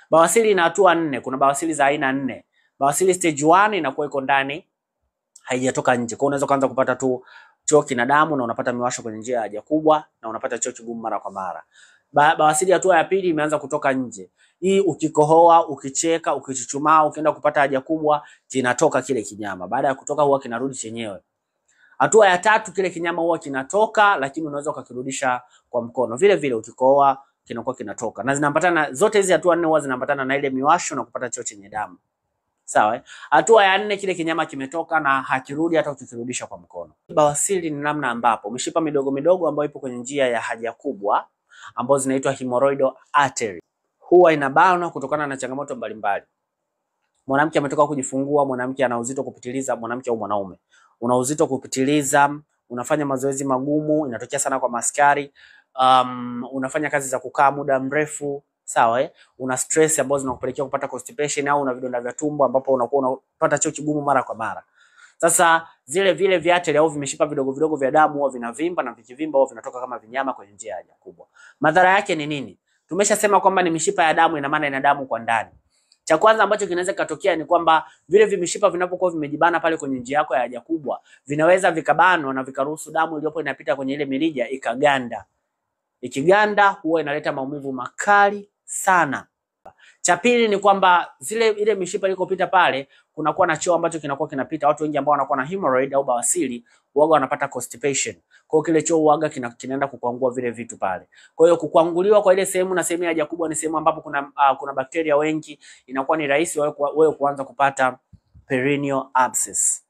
Bawasiri ina hatua 4, kuna bawasiri za aina 4. Bawasiri stage 1 inakuwa iko ndani, haijatoka nje. Kwa hiyo unaweza kuanza kupata tu choo kina damu na unapata miwasho kwenye njia ya haja kubwa na unapata choo kigumu mara kwa mara. Bawasiri hatua ya pili imeanza kutoka nje. Hii ukikohoa, ukicheka, ukichuchumaa, ukienda kupata haja kubwa, kinatoka kile kinyama. Baada ya kutoka huwa kinarudi chenyewe. Hatua ya tatu, kile kinyama huwa kinatoka, lakini unaweza ukakirudisha kwa mkono. Vile vile ukikohoa kinakuwa kinatoka. Na zinaambatana zote hizi hatua 4 huwa zinaambatana na ile miwasho na kupata choo chenye damu. Sawa. Hatua ya 4, kile kinyama kimetoka na hakirudi hata ukikirudisha kwa mkono. Bawasiri ni namna ambapo mishipa midogo midogo ambayo ipo kwenye njia ya haja kubwa ambazo zinaitwa hemorrhoidal artery huwa inabanwa kutokana na changamoto mbalimbali. Mwanamke ametoka kujifungua, mwanamke ana uzito kupitiliza, mwanamke au mwanaume. Una uzito kupitiliza, unafanya mazoezi magumu, inatokea sana kwa maskari, unafanya kazi za kukaa muda mrefu, sawa una stress ambazo zinakupelekea kupata constipation au una vidonda vya tumbo ambapo unakuwa unapata choo kigumu mara kwa mara. Sasa vile viatele au vimeshipa vidogo vidogo vya damu huwa vinavimba, na vikivimba huwa vinatoka kama vinyama kwenye njia ya haja kubwa. Madhara yake ni nini? Tumeshasema kwamba ni mishipa ya damu, ina maana ina damu kwa ndani. Cha kwanza ambacho kinaweza kutokea ni kwamba vile vimishipa vinapokuwa vimejibana pale kwenye njia yako ya haja kubwa, vinaweza vikabanwa na vikaruhusu damu iliyopo inapita kwenye ile mirija ikaganda. Ikiganda huwa inaleta maumivu makali sana. Cha pili ni kwamba ile mishipa ilikopita pale kunakuwa na choo ambacho kinakuwa kinapita. Watu wengi ambao wanakuwa na hemorrhoid au bawasiri huaga wanapata constipation. Kwa hiyo kile choo huaga kinaenda kukwangua vile vitu pale. Kwa hiyo kukwanguliwa kwa ile sehemu na sehemu ya haja kubwa ni sehemu ambapo kuna bakteria wengi, inakuwa ni rahisi wewe kuanza kupata perineal abscess.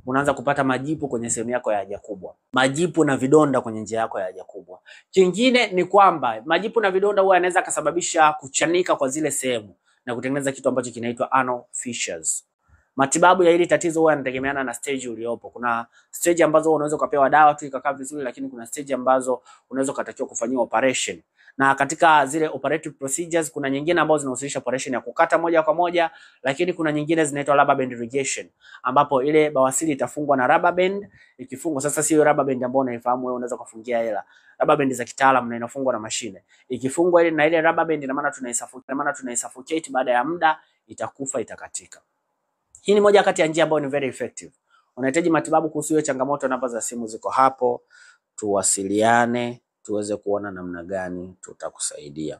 Unaanza kupata majipu kwenye sehemu yako ya haja kubwa. Majipu na vidonda kwenye njia yako ya haja kubwa. Kingine ni kwamba majipu na vidonda huwa yanaweza kusababisha kuchanika kwa zile sehemu na kutengeneza kitu ambacho kinaitwa anal fissures. Matibabu ya hili tatizo huwa yanategemeana na stage uliopo. Kuna stage ambazo unaweza kupewa dawa tu ikakaa vizuri, lakini kuna stage ambazo unaweza kutakiwa kufanyiwa operation. Na katika zile operative procedures kuna nyingine ambazo zinahusisha operation ya kukata moja kwa moja, lakini kuna nyingine zinaitwa rubber band irrigation ambapo ile bawasiri itafungwa na rubber band. Ikifungwa sasa, sio rubber band ambayo unaifahamu wewe unaweza kufungia hela. Rubber band za kitaalamu na inafungwa na mashine. Ikifungwa ile na ile rubber band, ina maana tunaisuffocate, baada ya muda itakufa, itakatika. Hii ni moja kati ya njia ambayo ni very effective. Unahitaji matibabu kuhusu hiyo changamoto, namba za simu ziko hapo. Tuwasiliane tuweze kuona namna gani tutakusaidia.